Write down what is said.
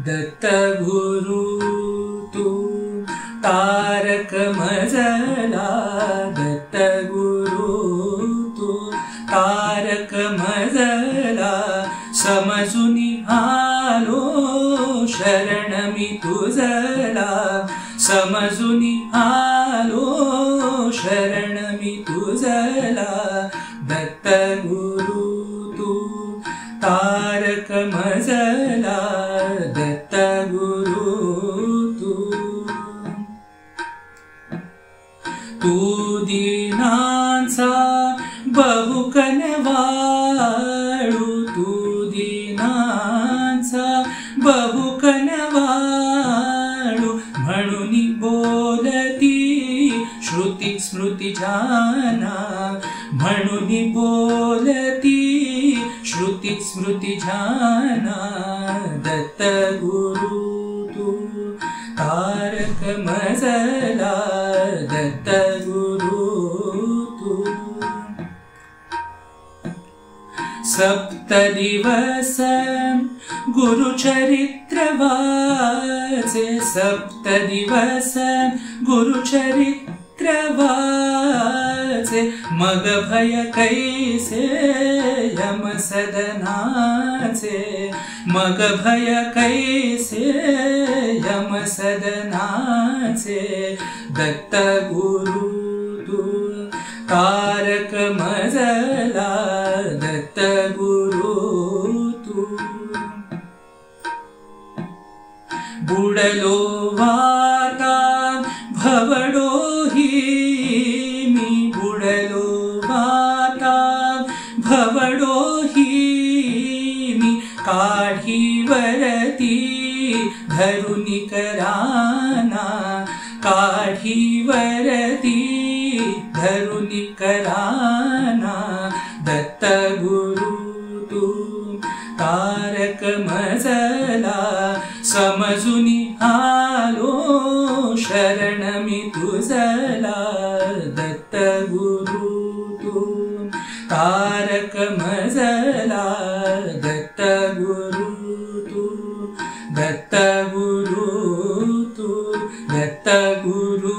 दत्त गुरु तू तारक मजला, दत्त गुरु तू तारक मजला, समजुनी आलो शरण मी तुझला, समजुनी आलो शरण मी तुझला, दत्त गुरु तू तारक मजला, दत्त गुरु तू दीनांचा बहु कनवाळू, तू दीनांचा बहु कनवाळू, म्हणून बोलती श्रुती स्मृती जाना, म्हणून बोलती श्रुती स्मृती जाना, दत्त गुरु तू तारक मजला, दत्त गुरु तू सप्त दिवस गुरुचरित्र वाचे, सप्त दिवस गुरुचरित्र वाचे, मग भय कैसे यम सदनाचे, मग भय कैसे यम सदनाचे, दत्त गुरु तू तारक मजला, दत्त गुरु तू बुडलो वाता भवडोही मी, बुडलो वाता भवडोही मी, काढी वरती धरुनी कराना, काढी वरती धरुनी कराना, दत्त गुरु तू तारक मजला, समजुनी आलो शरण मी तुझला, दत्त गुरु तू तारक मजला, दत्त गुरु तू, दत्त गुरु तू, दत्त गुरु